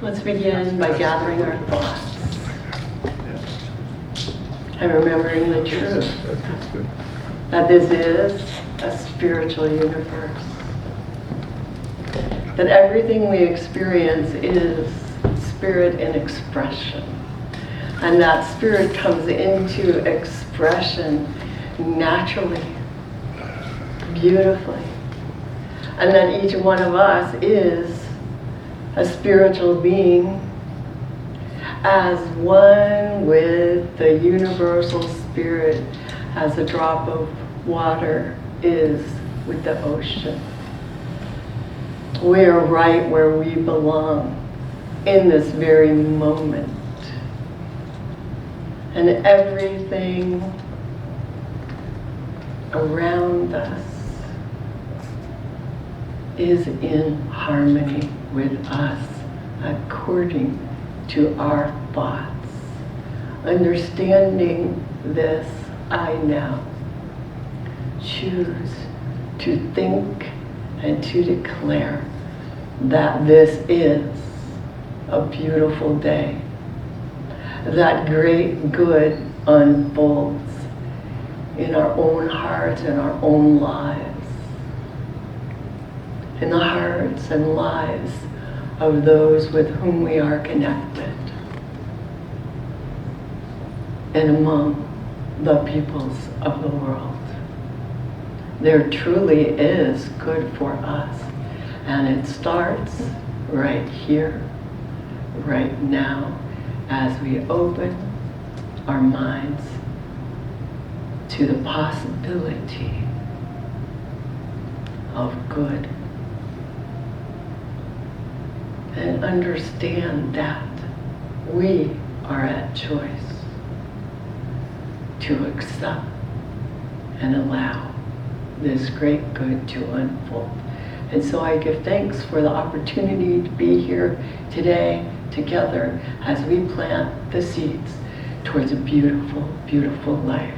Let's begin by gathering our thoughts and remembering the truth that this is a spiritual universe. That everything we experience is spirit in expression. And that spirit comes into expression naturally, beautifully. And that each one of us is a spiritual being as one with the universal spirit, as a drop of water is with the ocean. We are right where we belong in this very moment. And everything around us is in harmony with us according to our thoughts. Understanding this, I now choose to think and to declare that this is a beautiful day, that great good unfolds in our own hearts and our own lives, in the hearts and lives of those with whom we are connected, and among the peoples of the world. There truly is good for us, and it starts right here, right now, as we open our minds to the possibility of good. And understand that we are at choice to accept and allow this great good to unfold. And so I give thanks for the opportunity to be here today together as we plant the seeds towards a beautiful, beautiful life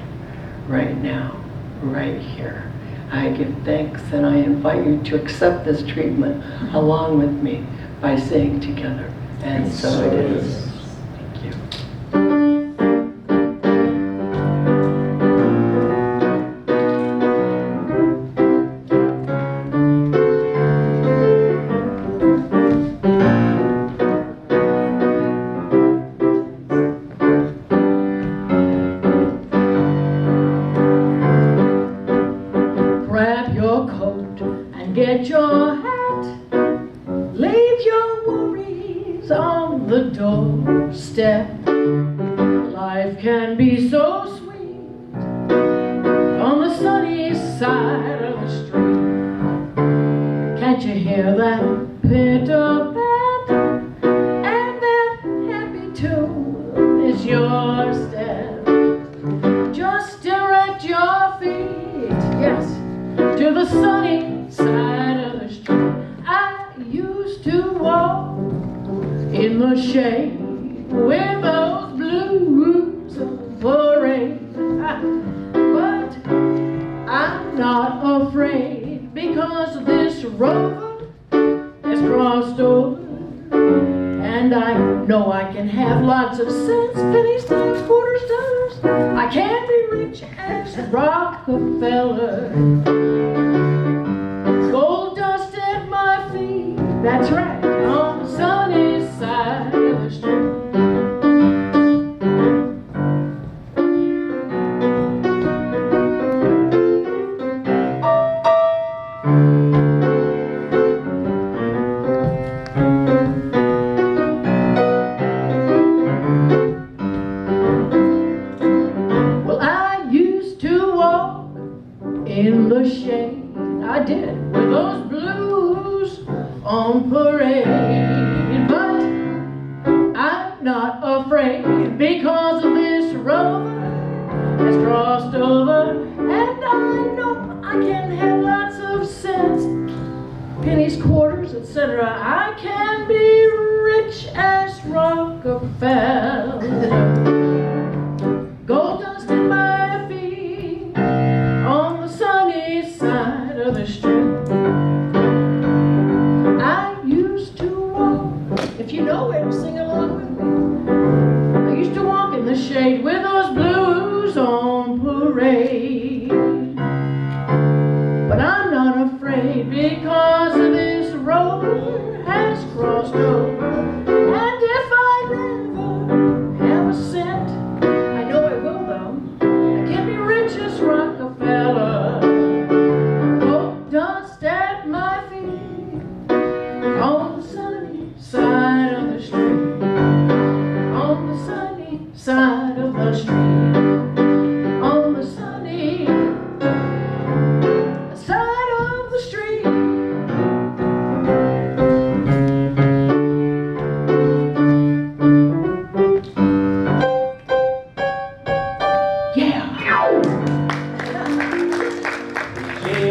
right now, right here. I give thanks and I invite you to accept this treatment along with me by saying together, and so it is. Thank you. Grab your coat and get your hat. Leave your worries on the doorstep. Life can be so sweet on the sunny side of the street. Can't you hear that pitter-pat? And that happy tune is your step. Just direct your feet, yes, to the sunny side of the street. I used to walk in the shade with those blues on parade, but I'm not afraid because this road has crossed over, and I know I can have lots of cents, pennies, dimes, quarters, dollars. I can be rich as Rockefeller. Gold dust at my feet, that's right, on the sunny side of the street. Well, I used to walk in the shade, I did, with those blues on parade, but I'm not afraid because this rover has crossed over, and I know I can have lots of cents, pennies, quarters, etc. I can be rich as Rockefeller. Gold dust in my feet on the sunny side of the street. I used to walk, if you know where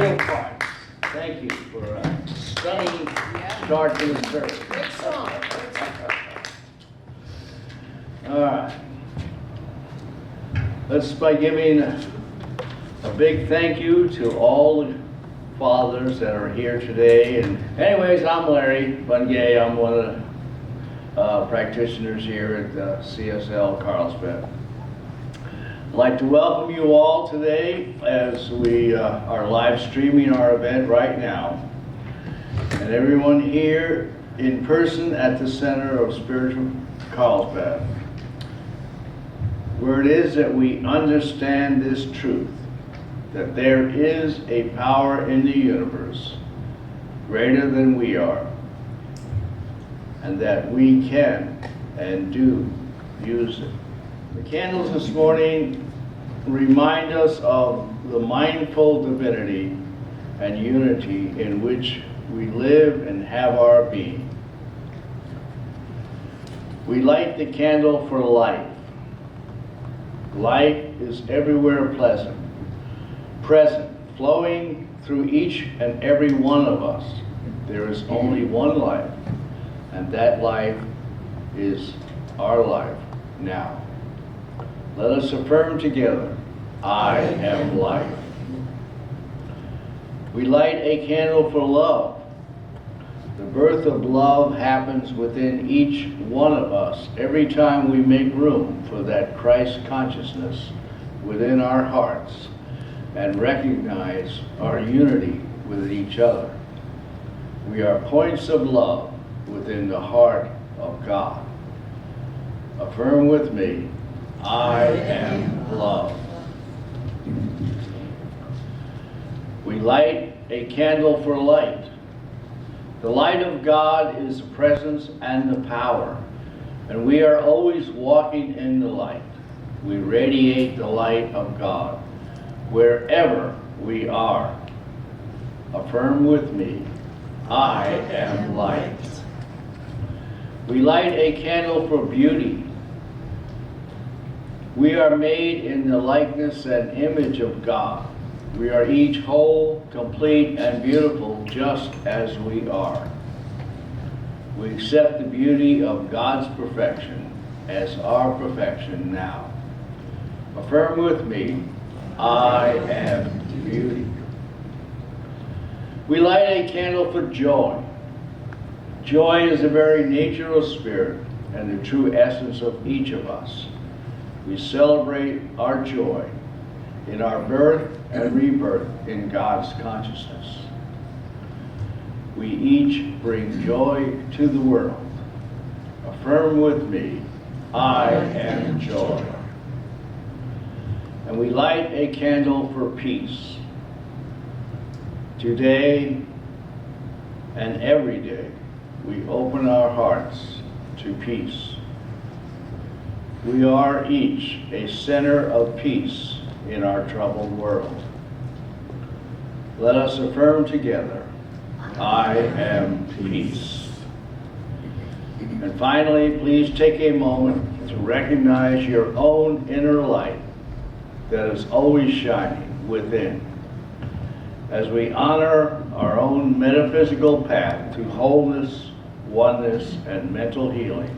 Little parts. Thank you for a stunning start to the service. Great song. All right. Let's by giving a big thank you to all the fathers that are here today. And anyways, I'm Larry Bungay. I'm one of the practitioners here at CSL Carlsbad. I'd like to welcome you all today as we are live streaming our event right now. And everyone here in person at the Center of Spiritual Carlsbad, where it is that we understand this truth, that there is a power in the universe greater than we are, and that we can and do use it. The candles this morning remind us of the mindful divinity and unity in which we live and have our being. We light the candle for life. Light is everywhere present, flowing through each and every one of us. There is only one life, and that life is our life now. Let us affirm together, I am life. We light a candle for love. The birth of love happens within each one of us every time we make room for that Christ consciousness within our hearts and recognize our unity with each other. We are points of love within the heart of God. Affirm with me, I am love. We light a candle for light. The light of God is the presence and the power, and we are always walking in the light. We radiate the light of God wherever we are. Affirm with me, I am light. We light a candle for beauty. We are made in the likeness and image of God. We are each whole, complete, and beautiful just as we are. We accept the beauty of God's perfection as our perfection now. Affirm with me, I am beauty. We light a candle for joy. Joy is the very nature of spirit and the true essence of each of us. We celebrate our joy in our birth and rebirth in God's consciousness. We each bring joy to the world. Affirm with me, I am joy. And we light a candle for peace. Today and every day, we open our hearts to peace. We are each a center of peace in our troubled world. Let us affirm together, I am peace. And finally, please take a moment to recognize your own inner light that is always shining within, as we honor our own metaphysical path to wholeness, oneness, and mental healing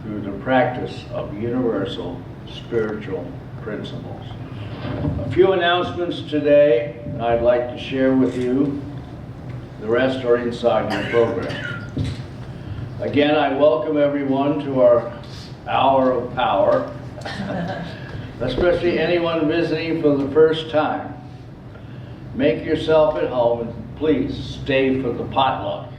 through the practice of universal spiritual principles. A few announcements today I'd like to share with you. The rest are inside your program. Again, I welcome everyone to our Hour of Power, especially anyone visiting for the first time. Make yourself at home and please stay for the potluck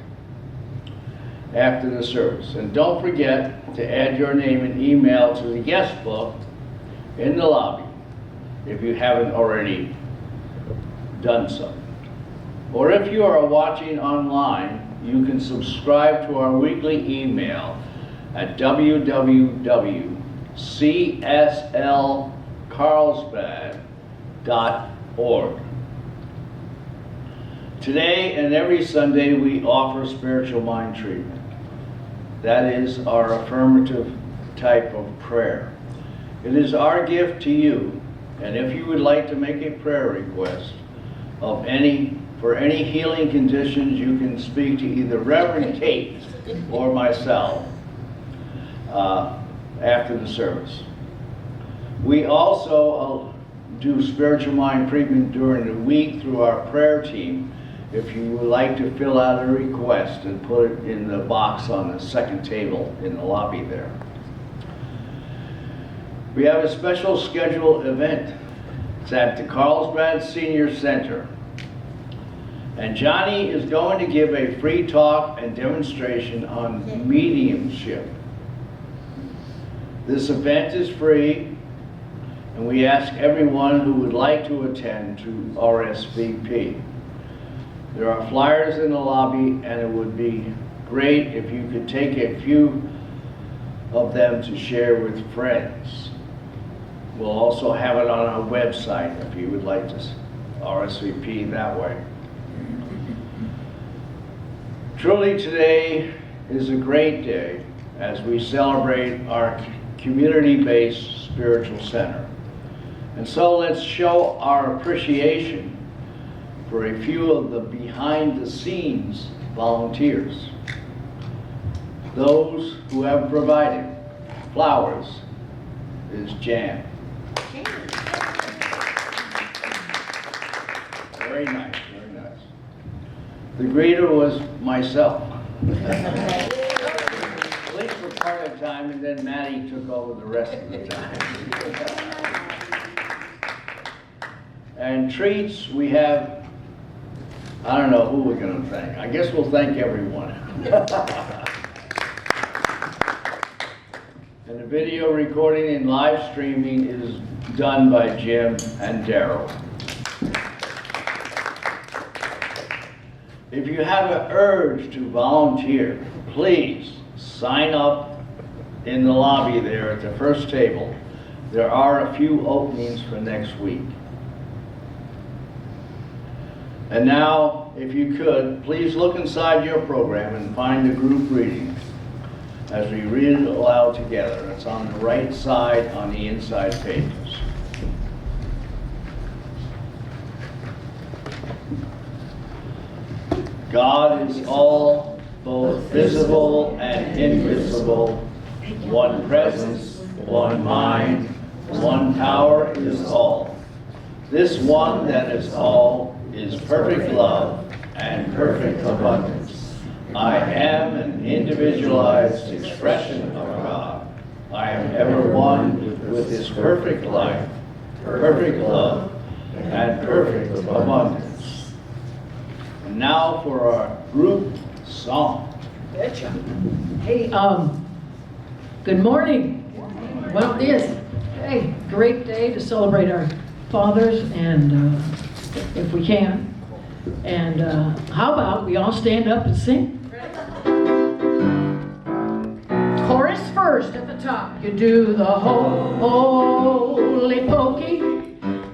after the service. And don't forget to add your name and email to the guest book in the lobby if you haven't already done so. Or if you are watching online, you can subscribe to our weekly email at www.cslcarlsbad.org. Today and every Sunday we offer spiritual mind treatment. That is our affirmative type of prayer. It is our gift to you, and if you would like to make a prayer request, for any healing conditions, you can speak to either Reverend Kate or myself after the service. We also do spiritual mind treatment during the week through our prayer team. If you would like to fill out a request and put it in the box on the second table in the lobby there. We have a special scheduled event. It's at the Carlsbad Senior Center. And Johnny is going to give a free talk and demonstration on mediumship. This event is free, and we ask everyone who would like to attend to RSVP. There are flyers in the lobby, and it would be great if you could take a few of them to share with friends. We'll also have it on our website if you would like to RSVP that way. Truly, today is a great day as we celebrate our community-based spiritual center. And so let's show our appreciation for a few of the behind-the-scenes volunteers. Those who have provided flowers is Jan. Very nice, very nice. The greeter was myself. At least for part of the time, and then Maddie took over the rest of the time. And treats, we have, I don't know who we're going to thank. I guess we'll thank everyone. And the video recording and live streaming is done by Jim and Daryl. If you have an urge to volunteer, please sign up in the lobby there at the first table. There are a few openings for next week. And now, if you could, please look inside your program and find the group reading as we read it aloud together. It's on the right side on the inside pages. God is all, both visible and invisible, one presence, one mind, one power is all. This one that is all is perfect love and perfect abundance. I am an individualized expression of God. I am ever one with His perfect life, perfect love, and perfect abundance. And now for our group song. Betcha. Hey, good morning. Well, it is a great day to celebrate our fathers, and if we can. And how about we all stand up and sing? Chorus first at the top. You do the holy pokey.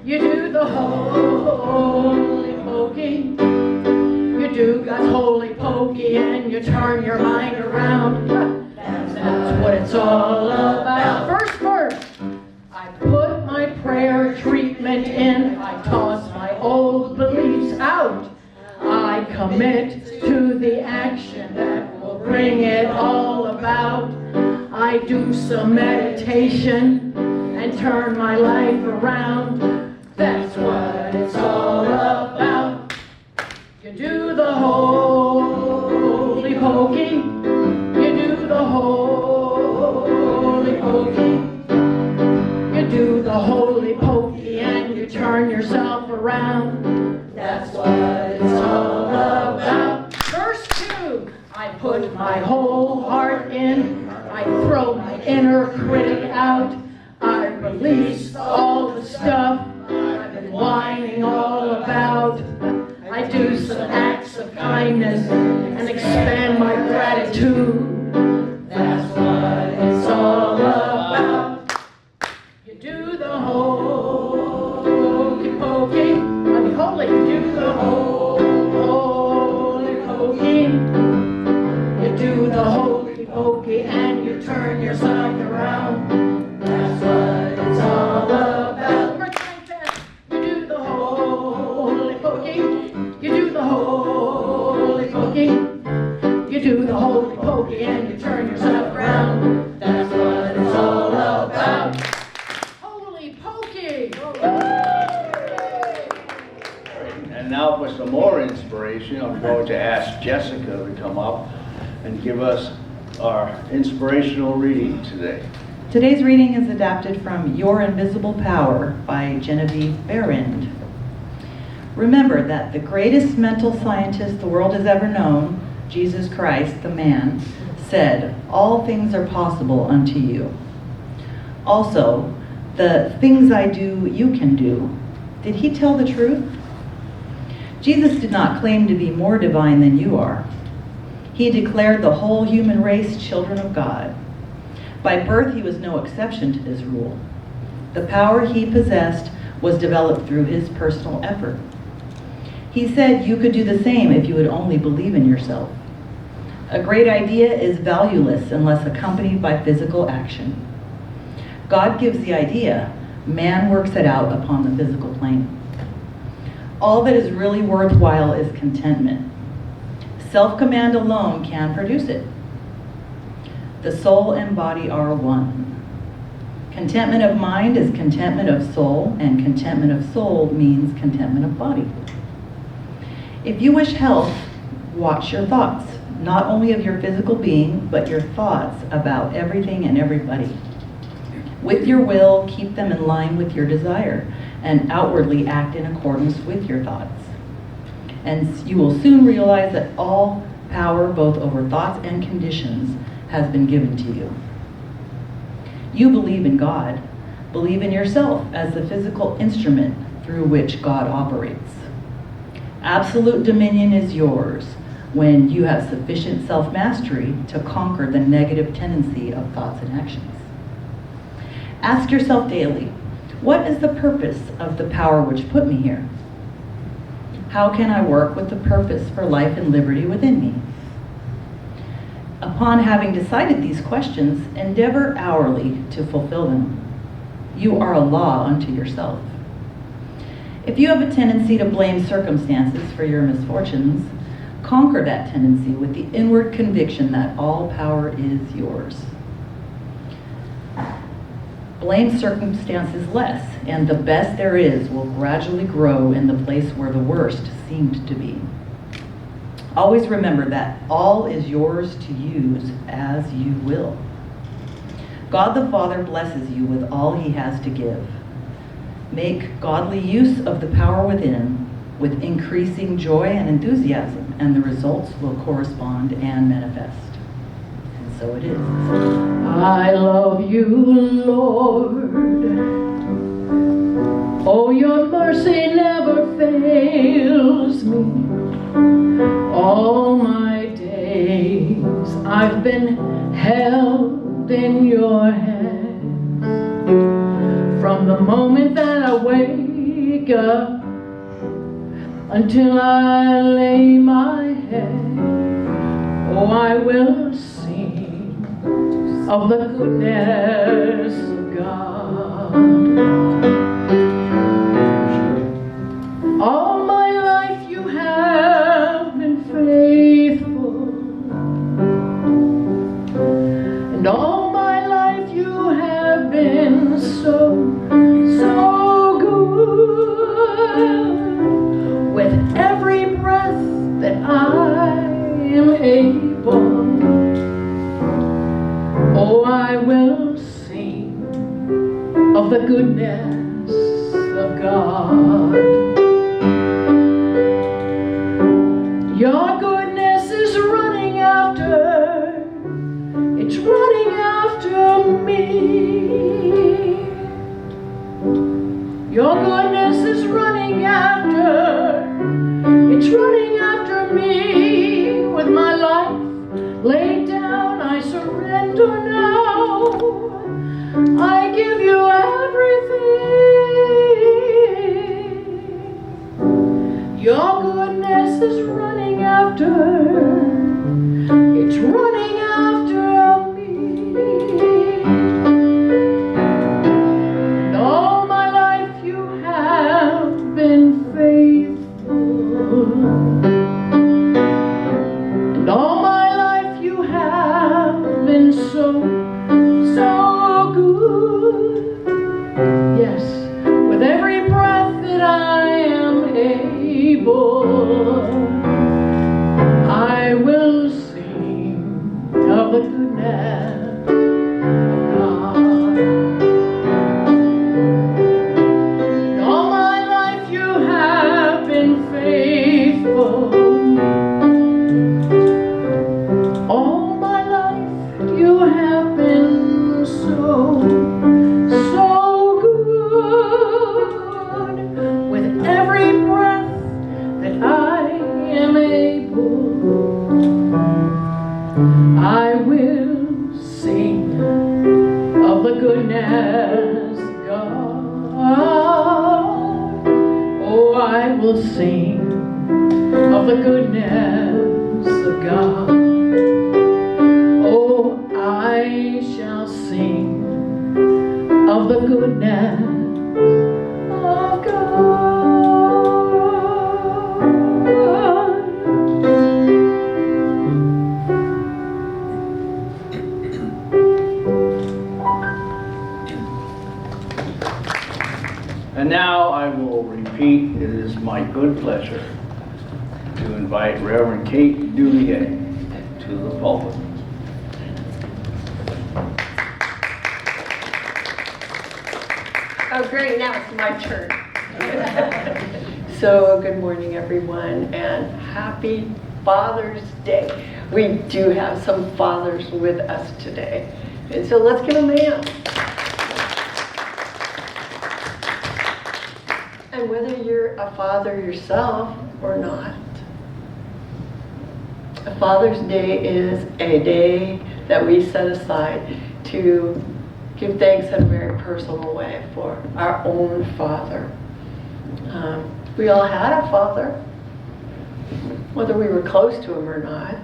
You do the holy pokey. You do God's holy pokey and you turn your mind around. That's what it's all about. First verse. I put my prayer treatment in. I toss my old beliefs out. I commit to the action that will bring it all about. I do some meditation and turn my life around. That's what it's all about. You do the holy pokey. You do the holy pokey. You do the holy pokey and you turn yourself around. That's what it's all about. Verse 2. I put my whole heart in. I throw my inner critic out. I release all the stuff I've been whining all about. I do some acts of kindness and expand my gratitude. That's what it's all about. You do the holy pokey. Holy, you do the holy pokey. You do the holy pokey and you turn yourself around. That's what it's all about. You do the holy pokey. And now for some more inspiration, I'm going to ask Jessica to come up and give us our inspirational reading today. Today's reading is adapted from Your Invisible Power by Genevieve Behrend. Remember that the greatest mental scientist the world has ever known, Jesus Christ, the man, said, "All things are possible unto you." Also, the things I do, you can do. Did he tell the truth? Jesus did not claim to be more divine than you are. He declared the whole human race children of God. By birth, he was no exception to this rule. The power he possessed was developed through his personal effort. He said you could do the same if you would only believe in yourself. A great idea is valueless unless accompanied by physical action. God gives the idea, man works it out upon the physical plane. All that is really worthwhile is contentment. Self-command alone can produce it. The soul and body are one. Contentment of mind is contentment of soul, and contentment of soul means contentment of body. If you wish health, watch your thoughts, not only of your physical being, but your thoughts about everything and everybody. With your will, keep them in line with your desire, and outwardly act in accordance with your thoughts. And you will soon realize that all power, both over thoughts and conditions, has been given to you. You believe in God. Believe in yourself as the physical instrument through which God operates. Absolute dominion is yours when you have sufficient self-mastery to conquer the negative tendency of thoughts and actions. Ask yourself daily, what is the purpose of the power which put me here? How can I work with the purpose for life and liberty within me? Upon having decided these questions, endeavor hourly to fulfill them. You are a law unto yourself. If you have a tendency to blame circumstances for your misfortunes, conquer that tendency with the inward conviction that all power is yours. Blame circumstances less, and the best there is will gradually grow in the place where the worst seemed to be. Always remember that all is yours to use as you will. God the Father blesses you with all he has to give. Make godly use of the power within with increasing joy and enthusiasm, and the results will correspond and manifest. And so it is. I love you, Lord. Oh, your mercy never fails me. All my days I've been held in your hands. From the moment that I wake up until I lay my head, oh, I will sing of the goodness of God. All my life you have been faithful, and all my life you have been so good. With every breath that I am able, oh, I will sing of the goodness of God. Your goodness is running after, it's running after me. Your goodness is running after, it's running after me. With my life laid down, I surrender now. I give you everything. Your goodness is running after, it's running after me. And all my life you have been faithful, and all my life you have been so good. Yes, with every breath that I am able, will sing of the goodness of God. Oh, I shall sing of the goodness of God. And now I will repeat, it is my good pleasure to invite Reverend Kate DuVivier to the pulpit. Oh, great, now it's my turn. So, good morning, everyone, and happy Father's Day. We do have some fathers with us today, and so let's give them a hand. And whether you're a father yourself or not, Father's Day is a day that we set aside to give thanks in a very personal way for our own father. We all had a father, whether we were close to him or not.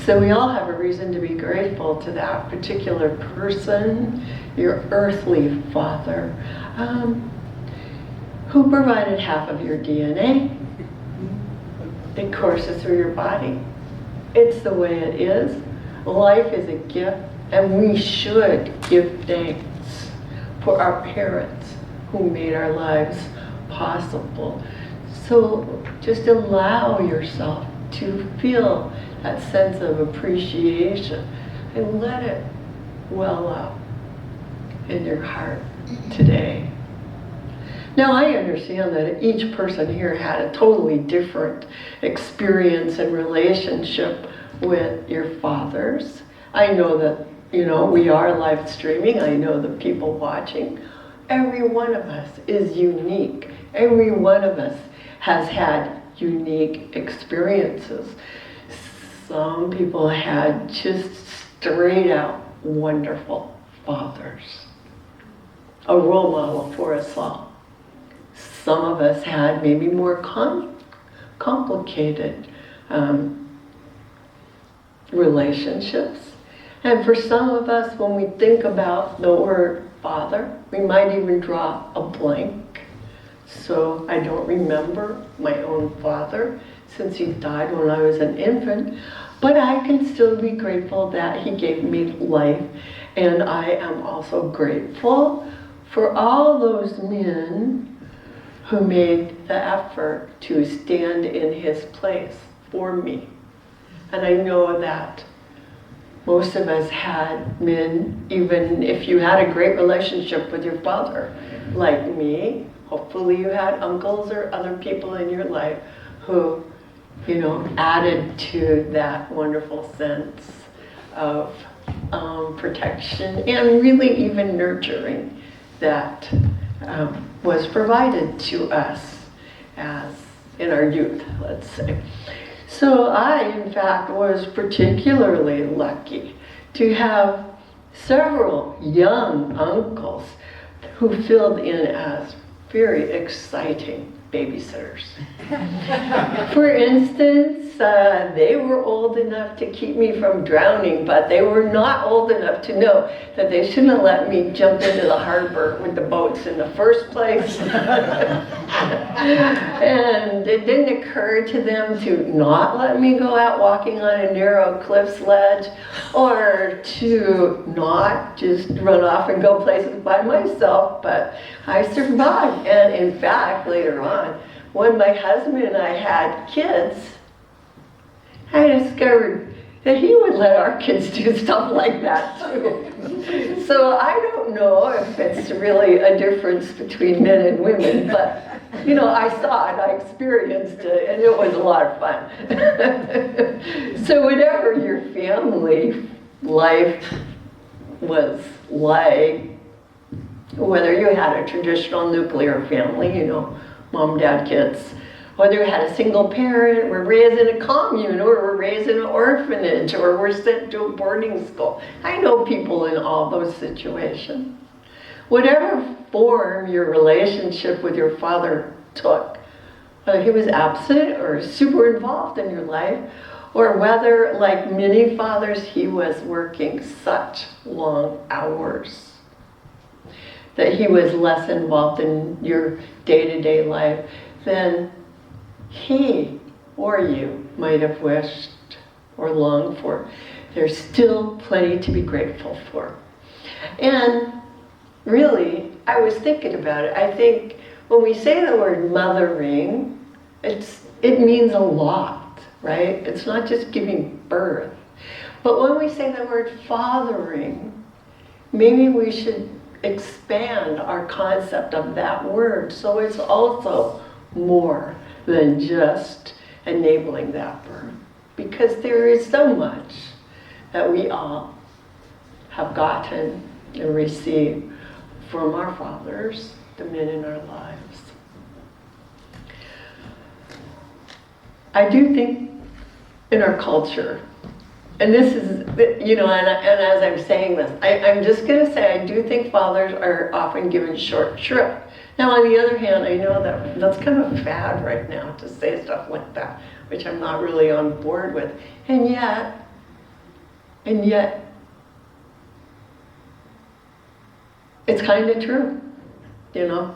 So we all have a reason to be grateful to that particular person, your earthly father, who provided half of your DNA. It courses through your body. It's the way it is. Life is a gift, and we should give thanks for our parents who made our lives possible. So just allow yourself to feel that sense of appreciation and let it well up in your heart today. Now, I understand that each person here had a totally different experience and relationship with your fathers. I know that, we are live streaming. I know the people watching. Every one of us is unique. Every one of us has had unique experiences. Some people had just straight out wonderful fathers, a role model for us all. Some of us had maybe more complicated relationships. And for some of us, when we think about the word father, we might even draw a blank. So I don't remember my own father since he died when I was an infant, but I can still be grateful that he gave me life. And I am also grateful for all those men who made the effort to stand in his place for me. And I know that most of us had men, even if you had a great relationship with your father, like me, hopefully you had uncles or other people in your life who, added to that wonderful sense of protection and really even nurturing that was provided to us as in our youth, let's say. So I, in fact, was particularly lucky to have several young uncles who filled in as very exciting babysitters. For instance, they were old enough to keep me from drowning, but they were not old enough to know that they shouldn't have let me jump into the harbor with the boats in the first place. And it didn't occur to them to not let me go out walking on a narrow cliff's ledge, or to not just run off and go places by myself, but I survived. And in fact, later on, when my husband and I had kids, I discovered that he would let our kids do stuff like that too. So I don't know if it's really a difference between men and women, but I saw it, I experienced it, and it was a lot of fun. So whatever your family life was like, whether you had a traditional nuclear family, mom, dad, kids, whether you had a single parent, were raised in a commune, or were raised in an orphanage, or were sent to a boarding school. I know people in all those situations. Whatever form your relationship with your father took, whether he was absent or super involved in your life, or whether, like many fathers, he was working such long hours that he was less involved in your day-to-day life than he or you might have wished or longed for. There's still plenty to be grateful for. And really, I was thinking about it. I think when we say the word mothering, it means a lot, right? It's not just giving birth. But when we say the word fathering, maybe we should expand our concept of that word so it's also more than just enabling that birth. Because there is so much that we all have gotten and received from our fathers, the men in our lives. I do think in our culture, and this is, you know, and as I'm saying this, I'm just going to say I do think fathers are often given short shrift. Now, on the other hand, I know that that's kind of a fad right now to say stuff like that, which I'm not really on board with. And yet, it's kind of true, you know.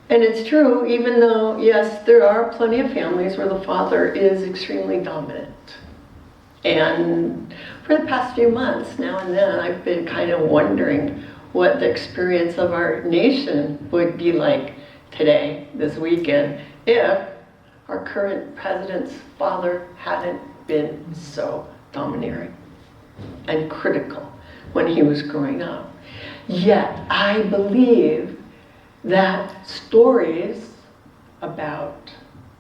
And it's true, even though, yes, there are plenty of families where the father is extremely dominant. And for the past few months, now and then, I've been kind of wondering what the experience of our nation would be like today, this weekend, if our current president's father hadn't been so domineering and critical when he was growing up. Yet, I believe that stories about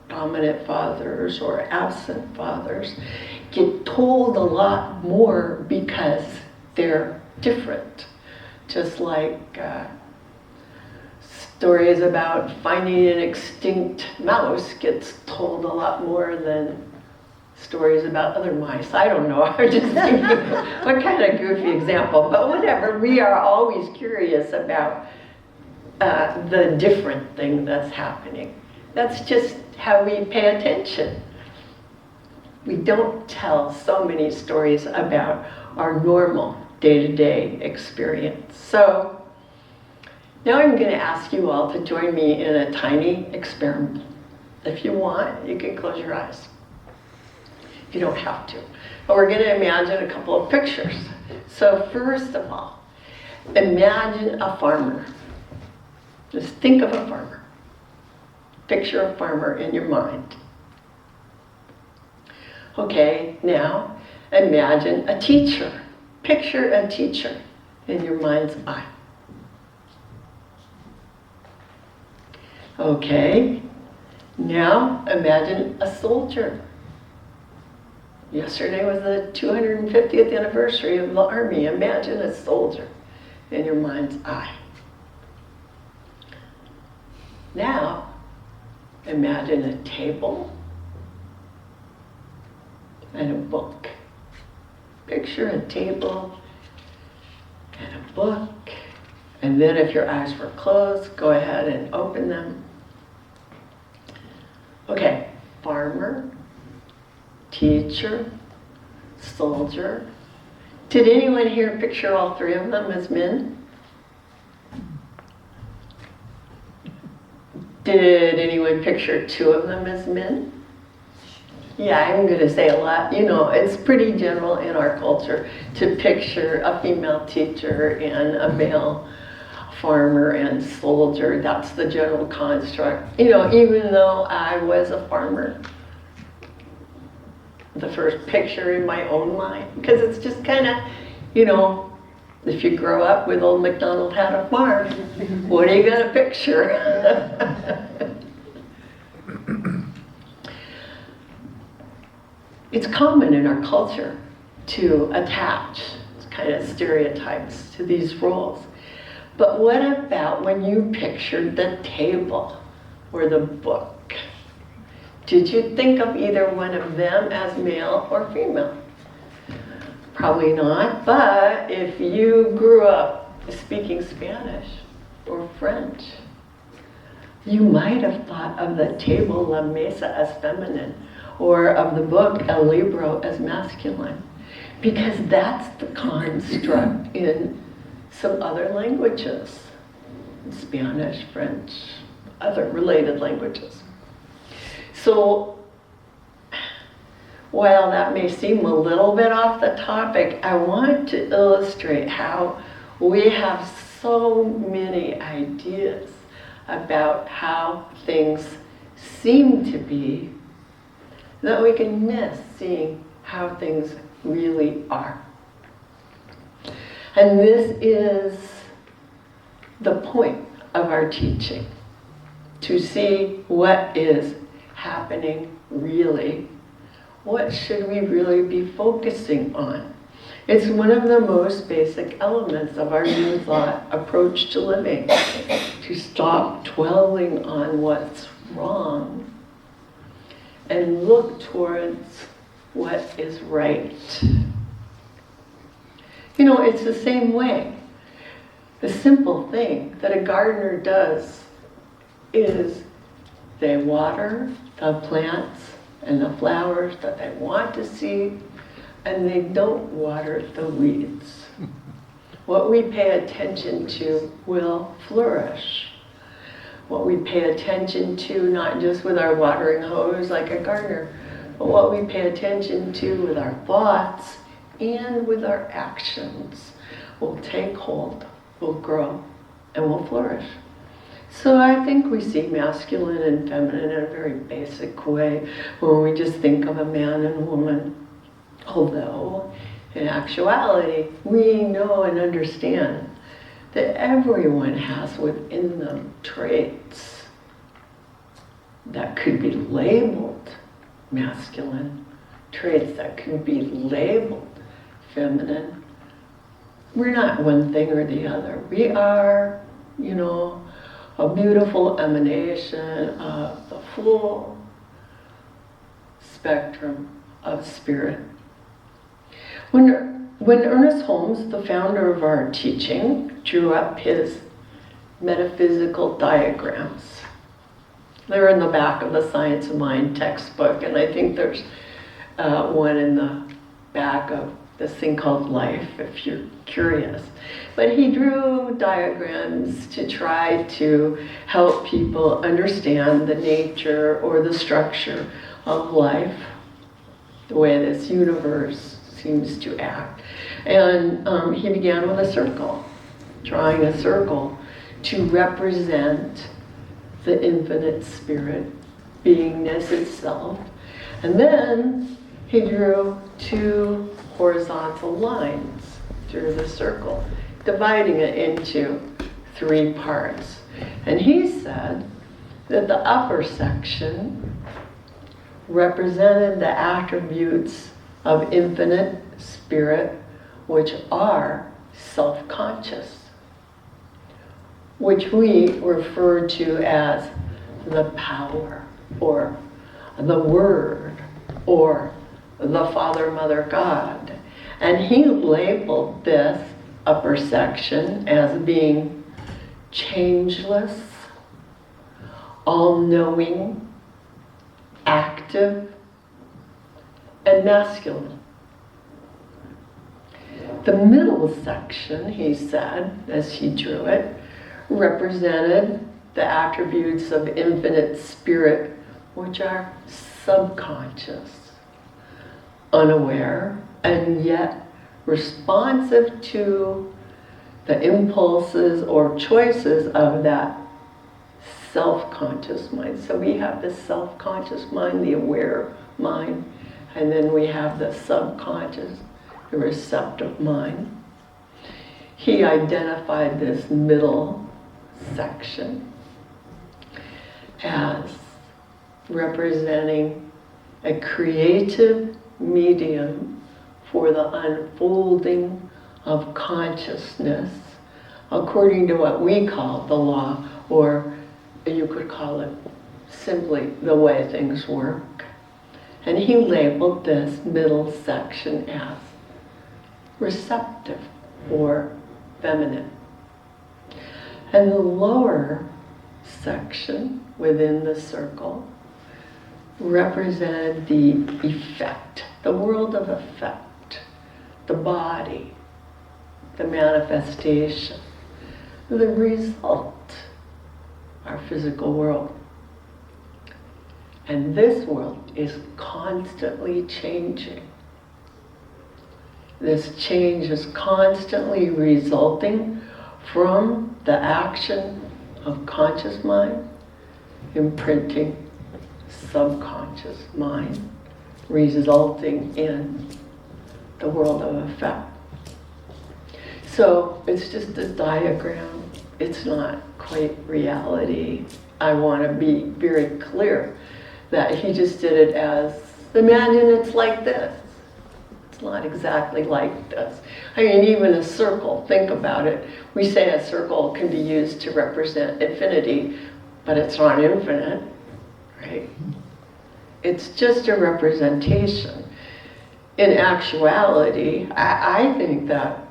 dominant fathers or absent fathers get told a lot more because they're different. Just like stories about finding an extinct mouse gets told a lot more than stories about other mice. I don't know, I'm just thinking, what kind of goofy example, but whatever. We are always curious about the different thing that's happening. That's just how we pay attention. We don't tell so many stories about our normal day-to-day experience. So now I'm going to ask you all to join me in a tiny experiment. If you want, you can close your eyes. You don't have to. But we're going to imagine a couple of pictures. So first of all, imagine a farmer. Just think of a farmer. Picture a farmer in your mind. Okay, now imagine a teacher. Picture a teacher in your mind's eye. Okay, now imagine a soldier. Yesterday was the 250th anniversary of the Army. Imagine a soldier in your mind's eye. Now, imagine a table and a book. Picture a table and a book. And then if your eyes were closed, go ahead and open them. Okay, farmer, teacher, soldier. Did anyone here picture all three of them as men? Did anyone picture two of them as men? Yeah, I'm going to say a lot. You know, it's pretty general in our culture to picture a female teacher and a male farmer and soldier. That's the general construct. You know, even though I was a farmer, the first picture in my own mind, because it's just kind of, you know, if you grow up with old MacDonald had a farm, what are you going to picture? It's common in our culture to attach kind of stereotypes to these roles. But what about when you pictured the table or the book? Did you think of either one of them as male or female? Probably not, but if you grew up speaking Spanish or French You might have thought of the table La Mesa as feminine, or of the book El Libro as masculine, because that's the construct in some other languages, Spanish, French, other related languages. So while that may seem a little bit off the topic, I want to illustrate how we have so many ideas about how things seem to be that we can miss seeing how things really are. And this is the point of our teaching, to see what is happening really. What should we really be focusing on? It's one of the most basic elements of our New Thought approach to living, to stop dwelling on what's wrong and look towards what is right. You know, it's the same way. The simple thing that a gardener does is they water the plants and the flowers that they want to see, and they don't water the weeds. What we pay attention to will flourish. What we pay attention to, not just with our watering hose like a gardener, but what we pay attention to with our thoughts and with our actions will take hold, will grow, and will flourish. So I think we see masculine and feminine in a very basic way when we just think of a man and a woman. Although, in actuality, we know and understand that everyone has within them traits that could be labeled masculine, traits that could be labeled feminine. We're not one thing or the other. We are, you know, a beautiful emanation of the full spectrum of spirit. When ErnestHolmes, the founder of our teaching, drew up his metaphysical diagrams, they're in the back of the Science of Mind textbook, and I think there's one in the back of this thing called Life, if you're curious. But he drew diagrams to try to help people understand the nature or the structure of life, the way this universe seems to act. And he began with a circle, drawing a circle to represent the infinite spirit, beingness itself. And then he drew two horizontal lines through the circle, dividing it into three parts. And he said that the upper section represented the attributes of infinite spirit, which are self-conscious, which we refer to as the power, or the word, or the Father, Mother, God. And he labeled this upper section as being changeless, all-knowing, active, and masculine. The middle section, he said, as he drew it, represented the attributes of infinite spirit, which are subconscious, unaware, and yet responsive to the impulses or choices of that self-conscious mind. So we have the self-conscious mind, the aware mind, and then we have the subconscious, the receptive mind. He identified this middle section as representing a creative medium for the unfolding of consciousness, according to what we call the law, or you could call it simply the way things work. And he labeled this middle section as receptive or feminine. And the lower section within the circle represent the effect, the world of effect, the body, the manifestation, the result, our physical world. And this world is constantly changing. This change is constantly resulting from the action of conscious mind, imprinting subconscious mind, resulting in the world of effect. So it's just a diagram. It's not quite reality. I want to be very clear that he just did it as, imagine it's like this. It's not exactly like this. I mean, even a circle, think about it. We say a circle can be used to represent infinity, but it's not infinite, right? It's just a representation. In actuality, I think that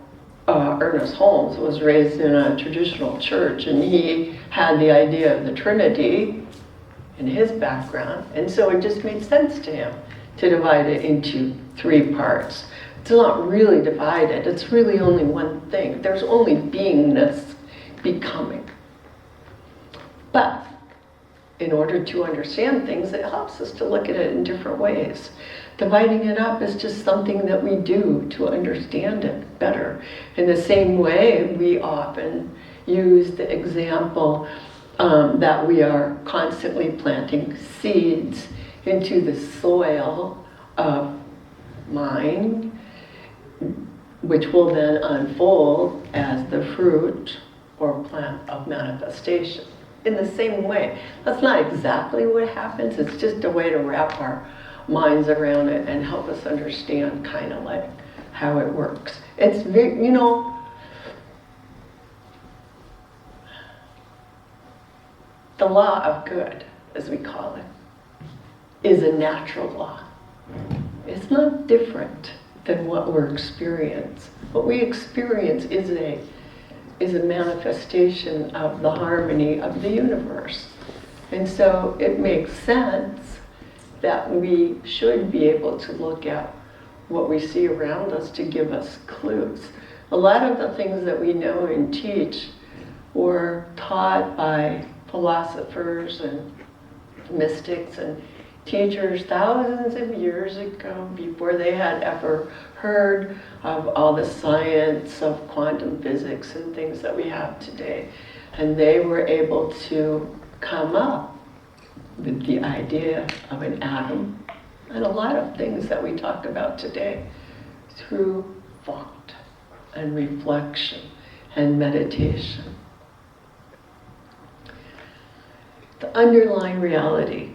ErnestHolmes was raised in a traditional church, and he had the idea of the Trinity in his background, and so it just made sense to him to divide it into 3 parts. It's not really divided, it's really only one thing. There's only beingness, becoming. But in order to understand things, it helps us to look at it in different ways. Dividing it up is just something that we do to understand it better. In the same way, we often use the example that we are constantly planting seeds into the soil of mind, which will then unfold as the fruit or plant of manifestation. In the same way, that's not exactly what happens, it's just a way to wrap our minds around it and help us understand kind of like how it works. It's very, you know, the law of good, as we call it, is a natural law. It's not different than what we're experiencing. What we experience is a manifestation of the harmony of the universe. And so it makes sense that we should be able to look at what we see around us to give us clues. A lot of the things that we know and teach were taught by philosophers and mystics and teachers thousands of years ago, before they had ever heard of all the science of quantum physics and things that we have today. And they were able to come up with the idea of an atom and a lot of things that we talk about today through thought and reflection and meditation. The underlying reality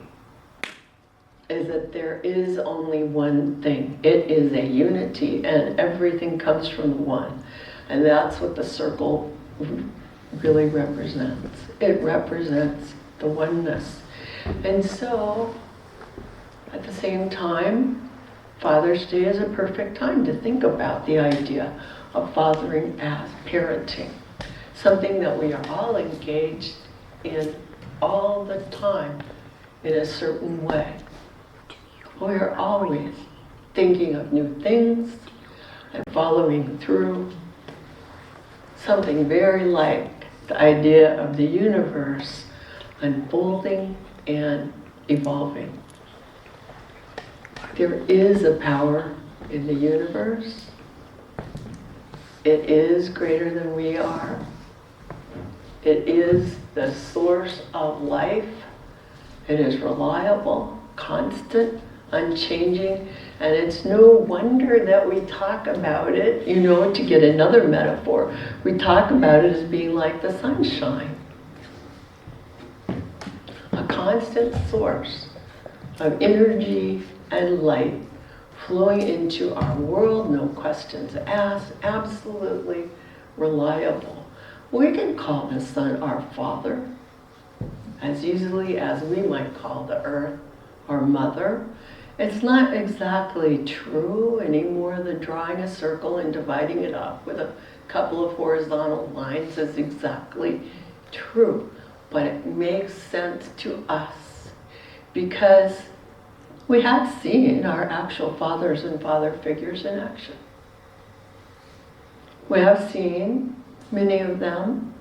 is that there is only one thing. It is a unity, and everything comes from one. And that's what the circle really represents. It represents the oneness. And so, at the same time, Father's Day is a perfect time to think about the idea of fathering as parenting. Something that we are all engaged in all the time in a certain way. We are always thinking of new things and following through. Something very like the idea of the universe unfolding and evolving. There is a power in the universe. It is greater than we are. It is the source of life. It is reliable, constant, unchanging, and it's no wonder that we talk about it, you know, to get another metaphor, we talk about it as being like the sunshine. A constant source of energy and light flowing into our world, no questions asked, absolutely reliable. We can call the sun our father as easily as we might call the earth our mother. It's not exactly true anymore that drawing a circle and dividing it up with a couple of horizontal lines is exactly true. but it makes sense to us because we have seen our actual fathers and father figures in action. We have seen many of them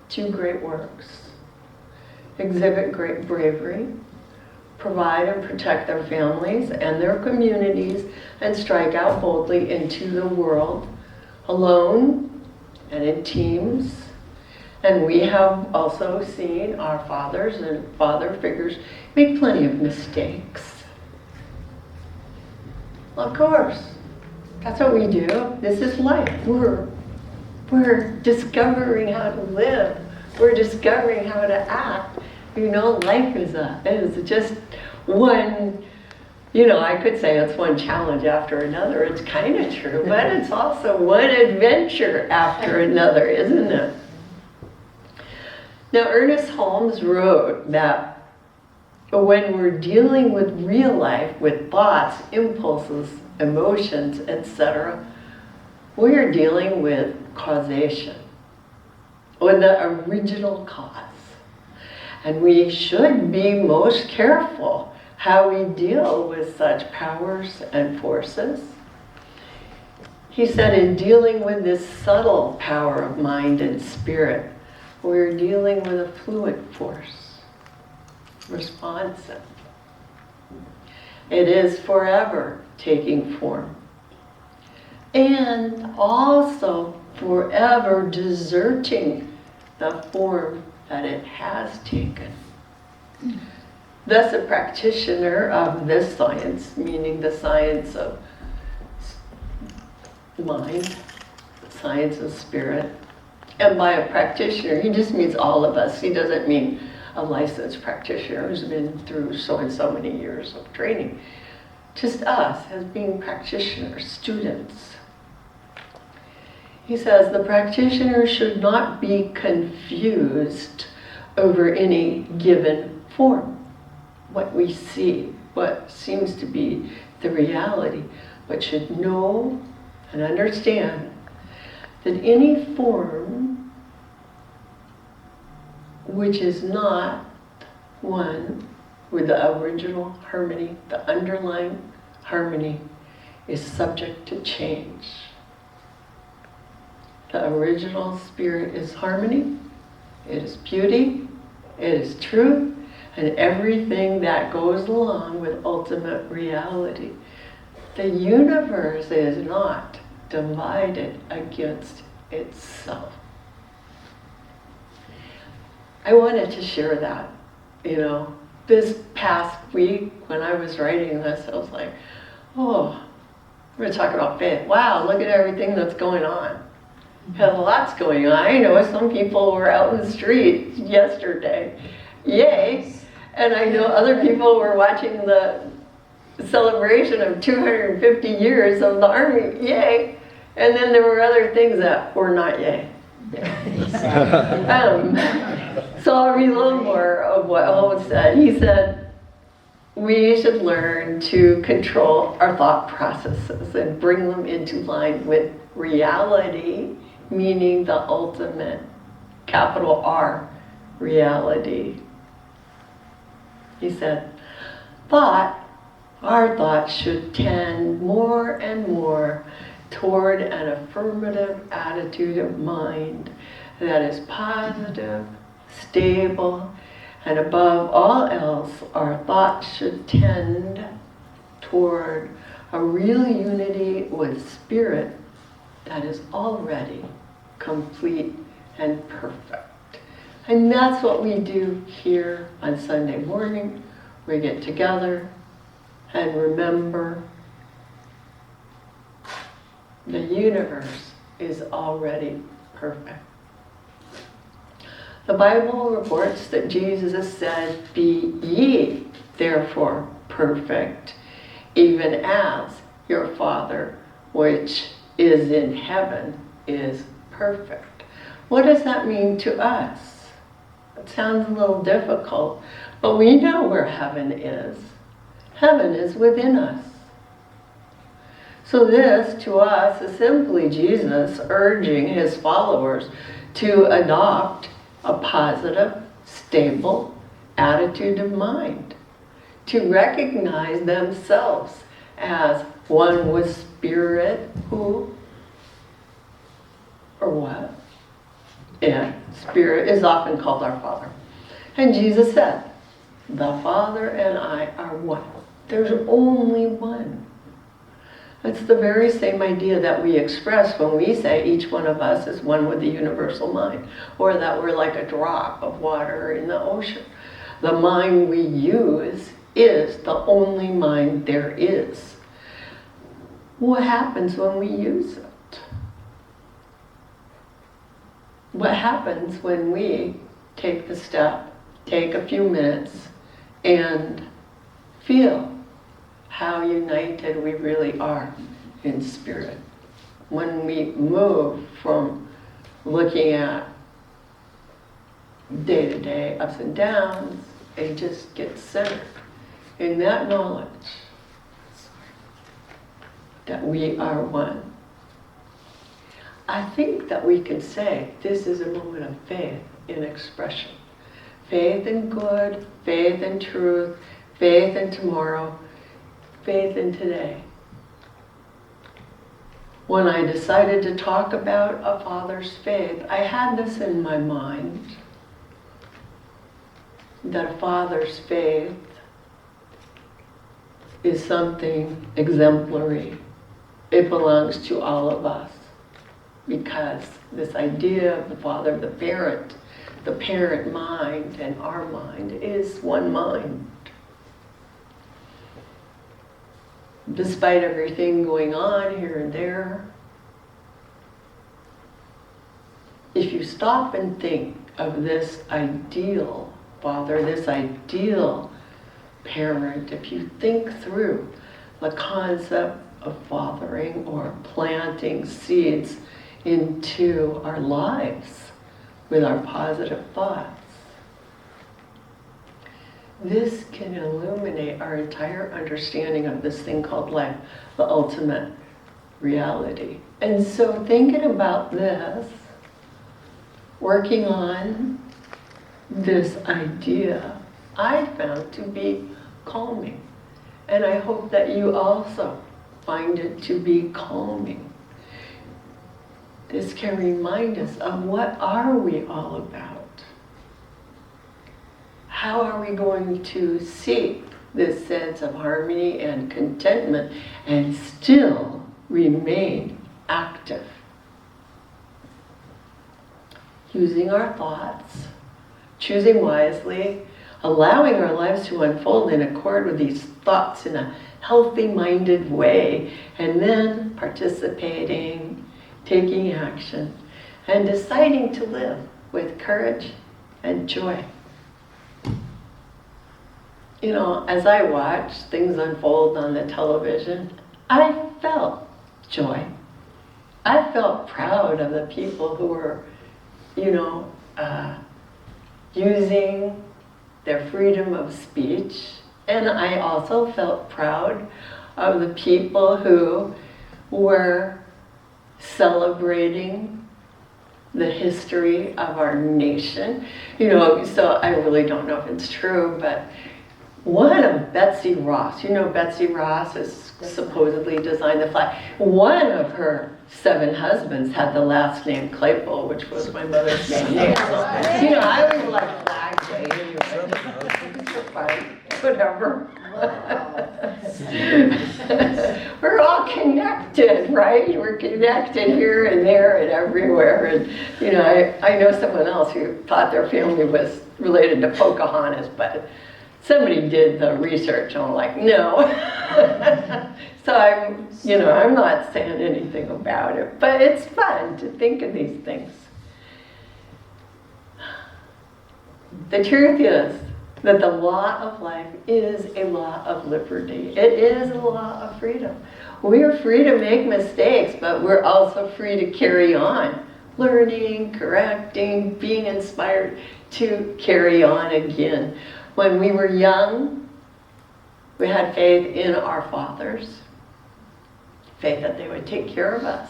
do great works, exhibit great bravery, provide and protect their families and their communities, and strike out boldly into the world, alone and in teams. And we have also seen our fathers and father figures make plenty of mistakes. Of course, that's what we do. This is life. We're discovering how to live. We're discovering how to act. You know, life is just one, I could say it's one challenge after another. It's kind of true, but it's also one adventure after another, isn't it? Now, ErnestHolmes wrote that when we're dealing with real life, with thoughts, impulses, emotions, etc., we are dealing with causation, with the original cause. And we should be most careful how we deal with such powers and forces. He said in dealing with this subtle power of mind and spirit, we're dealing with a fluid force, responsive. It is forever taking form. And also forever deserting the form that it has taken. Thus, a practitioner of this science, meaning the science of mind, the science of spirit, and by a practitioner, he just means all of us. He doesn't mean a licensed practitioner who's been through so and so many years of training. Just us as being practitioners, students. He says the practitioner should not be confused over any given form, what we see, what seems to be the reality, but should know and understand that any form which is not one with the original harmony, the underlying harmony, is subject to change. The original spirit is harmony, it is beauty, it is truth, and everything that goes along with ultimate reality. The universe is not divided against itself. I wanted to share that, This past week when I was writing this, I was like, we're going to talk about faith. Wow, look at everything that's going on. Has lots going on. I know some people were out in the street yesterday. Yay! And I know other people were watching the celebration of 250 years of the Army. Yay! And then there were other things that were not yay. So I'll read a little more of what Holmes said. He said, we should learn to control our thought processes and bring them into line with reality, meaning the ultimate, capital R, reality. He said, our thoughts should tend more and more toward an affirmative attitude of mind that is positive, stable, and above all else, our thoughts should tend toward a real unity with spirit that is already complete and perfect. And that's what we do here on Sunday morning. We get together and remember the universe is already perfect. The Bible reports that Jesus said, "Be ye therefore perfect, even as your Father which is in heaven is perfect." What does that mean to us? It sounds a little difficult, but we know where heaven is. Heaven is within us. So this, to us, is simply Jesus urging his followers to adopt a positive, stable attitude of mind, to recognize themselves as one with spirit, who, or what? And spirit is often called our Father. And Jesus said, the Father and I are one. There's only one. It's the very same idea that we express when we say each one of us is one with the universal mind, or that we're like a drop of water in the ocean. The mind we use is the only mind there is. What happens when we use it? What happens when we take the step, take a few minutes, and feel how united we really are in spirit? When we move from looking at day-to-day ups and downs, and just get centered in that knowledge that we are one. I think that we can say this is a moment of faith in expression. Faith in good, faith in truth, faith in tomorrow, faith in today. When I decided to talk about a father's faith, I had this in my mind, that a father's faith is something exemplary. It belongs to all of us, because this idea of the father, the parent mind and our mind is one mind. Despite everything going on here and there, if you stop and think of this ideal father, this ideal parent, if you think through the concept of fathering or planting seeds into our lives with our positive thoughts, this can illuminate our entire understanding of this thing called life, the ultimate reality. And so thinking about this, working on this idea, I found to be calming. And I hope that you also find it to be calming. This can remind us of what are we all about? How are we going to seek this sense of harmony and contentment and still remain active? Using our thoughts, choosing wisely, allowing our lives to unfold in accord with these thoughts in a healthy-minded way, and then participating, taking action, and deciding to live with courage and joy. You know, as I watched things unfold on the television, I felt joy. I felt proud of the people who were, using their freedom of speech. And I also felt proud of the people who were celebrating the history of our nation. So I really don't know if it's true, but one of Betsy Ross, Betsy Ross is supposedly designed the flag. One of her 7 husbands had the last name Claypool, which was my mother's maiden name. So, I always like Flag Day anyway. Whatever. We're all connected, right? We're connected here and there and everywhere. And, I know someone else who thought their family was related to Pocahontas, but somebody did the research, and I'm like, no. So I'm not saying anything about it, but it's fun to think of these things. The truth is that the law of life is a law of liberty. It is a law of freedom. We are free to make mistakes, but we're also free to carry on, learning, correcting, being inspired to carry on again. When we were young, we had faith in our fathers, faith that they would take care of us.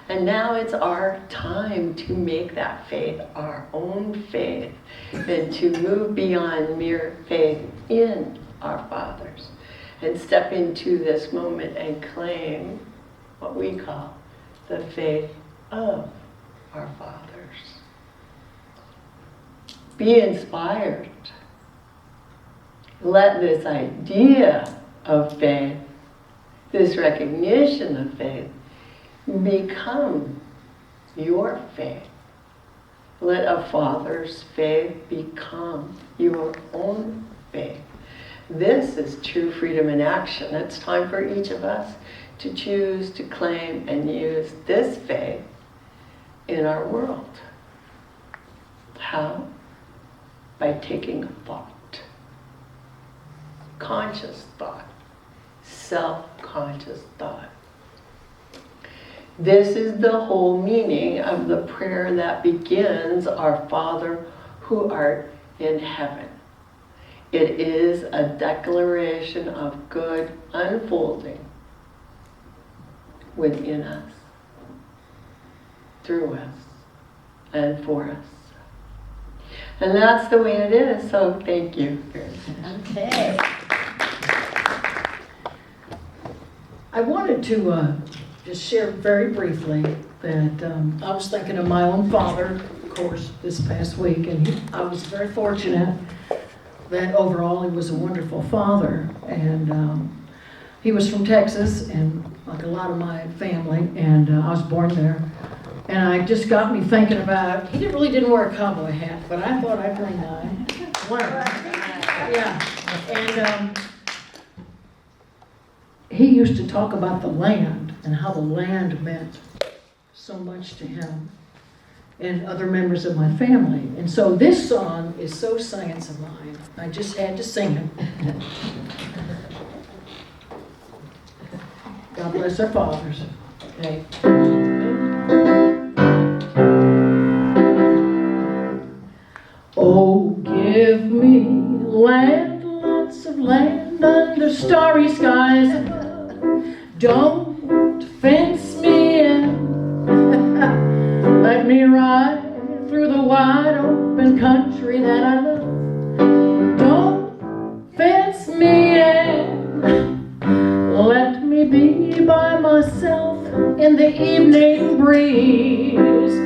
And now it's our time to make that faith our own faith and to move beyond mere faith in our fathers and step into this moment and claim what we call the faith of our fathers. Be inspired. Let this idea of faith, this recognition of faith, become your faith. Let a father's faith become your own faith. This is true freedom in action. It's time for each of us to choose to claim and use this faith in our world. How? By taking a thought. Conscious thought. Self-conscious thought. This is the whole meaning of the prayer that begins, Our Father who art in heaven. It is a declaration of good unfolding within us, through us, and for us. And that's the way it is, so thank you. Okay. I wanted to just share very briefly that I was thinking of my own father, of course, this past week, and I was very fortunate that overall he was a wonderful father, and he was from Texas, and like a lot of my family, and I was born there. And it just got me thinking about, he really didn't wear a cowboy hat, but I thought I'd bring mine. Yeah, and he used to talk about the land and how the land meant so much to him and other members of my family. And so this song is so science of mine. I just had to sing it. God bless our fathers. Okay. Oh, give me land, lots of land under starry skies above. Don't fence me in. Let me ride through the wide open country that I love. Don't fence me in. Let me be by myself in the evening breeze.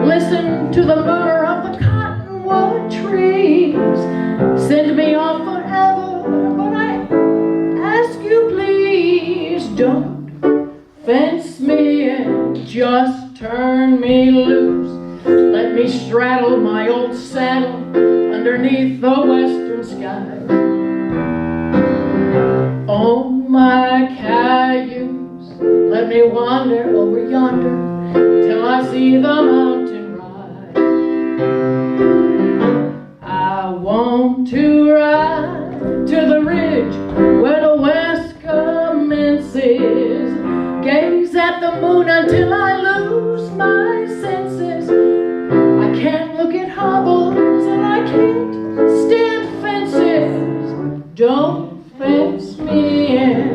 Listen to the murmur of the cottonwood trees. Send me off forever, but I ask you please, don't fence me in. Just turn me loose. Let me straddle my old saddle underneath the western sky. On my cayuse, let me wander over yonder till I see the mountain rise. I want to ride to the ridge where the west commences. Gaze at the moon until I lose my senses. I can't look at hobbles and I can't stand fences. Don't fence me in.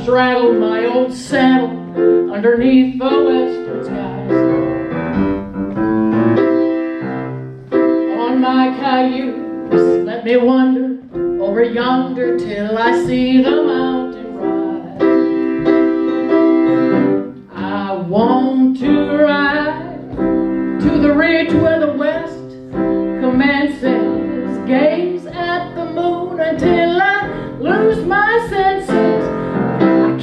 Straddle my old saddle underneath the western skies. On my cayuse, let me wander over yonder till I see the mountain rise. I want to ride to the ridge where the west commences. Gaze at the moon until I lose my senses.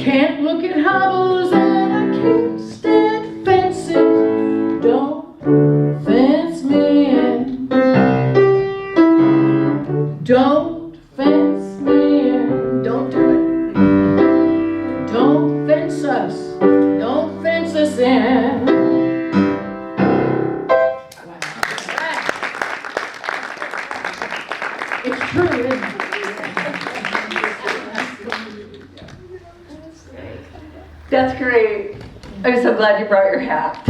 Can't look at hobbles and I can't stand fences. That's great. I'm so glad you brought your hat.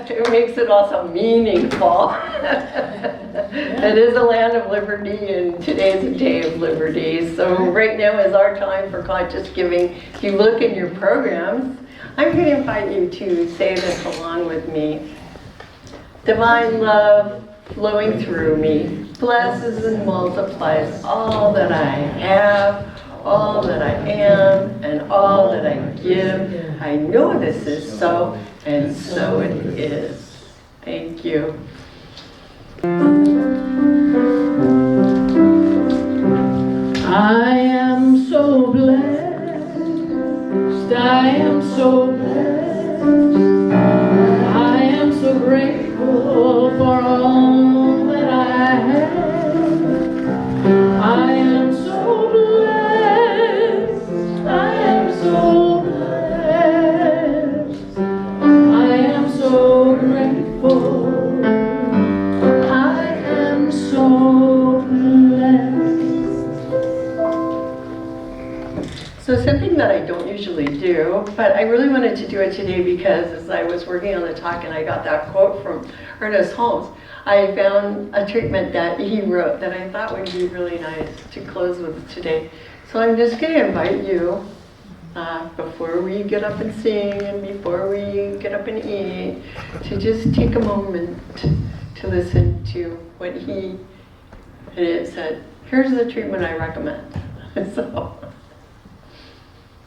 It makes it also meaningful. It is a land of liberty, and today's a day of liberty. So right now is our time for conscious giving. If you look in your programs, I'm going to invite you to say this along with me. Divine love flowing through me blesses and multiplies all that I have, all that I am, and all that I give. I know this is so, and so it is. Thank you. I am so blessed. I am so blessed. I am so grateful for all that I have. I am so blessed. I am so blessed. I am so grateful. I am so blessed. So something that I don't usually do, but I really wanted to do it today because as I was working on the talk and I got that quote from ErnestHolmes, I found a treatment that he wrote that I thought would be really nice to close with today. So I'm just going to invite you, before we get up and sing and before we get up and eat, to just take a moment to listen to what he said. Here's the treatment I recommend. So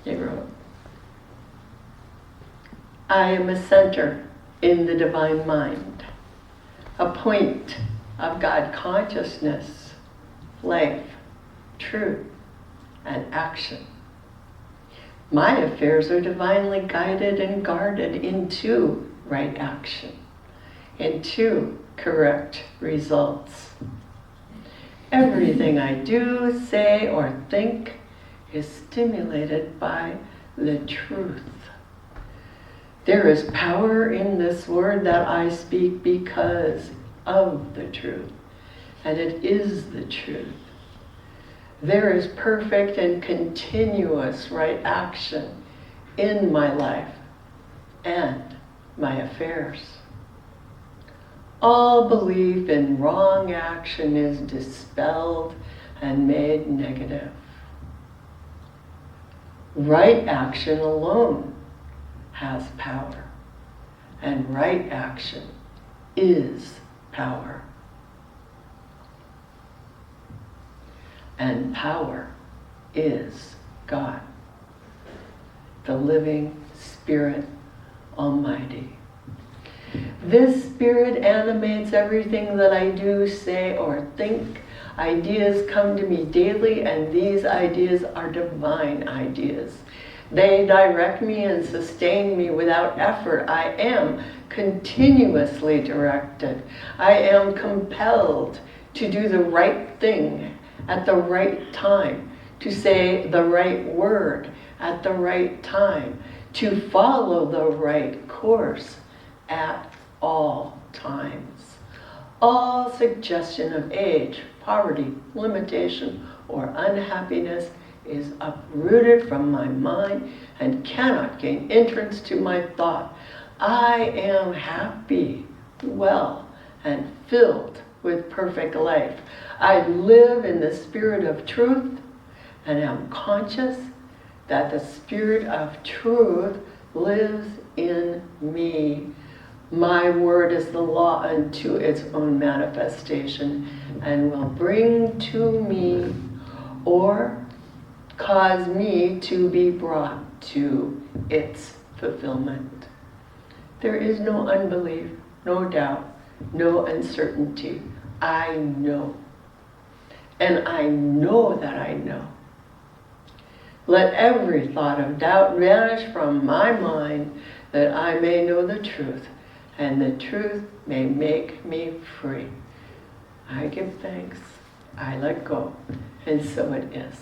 he wrote, I am a center in the divine mind, a point of God consciousness, life, truth, and action. My affairs are divinely guided and guarded into right action, into correct results. Everything I do, say, or think is stimulated by the truth. There is power in this word that I speak because of the truth, and it is the truth. There is perfect and continuous right action in my life and my affairs. All belief in wrong action is dispelled and made negative. Right action alone has power, and right action is power. And power is God, the living Spirit Almighty. This Spirit animates everything that I do, say, or think. Ideas come to me daily, and these ideas are divine ideas. They direct me and sustain me without effort. I am continuously directed. I am compelled to do the right thing at the right time, to say the right word at the right time, to follow the right course at all times. All suggestion of age, poverty, limitation, or unhappiness is uprooted from my mind and cannot gain entrance to my thought. I am happy, well, and filled with perfect life. I live in the spirit of truth and am conscious that the spirit of truth lives in me. My word is the law unto its own manifestation and will bring to me or cause me to be brought to its fulfillment. There is no unbelief, no doubt, no uncertainty. I know. And I know that I know. Let every thought of doubt vanish from my mind, that I may know the truth, and the truth may make me free. I give thanks, I let go, and so it is.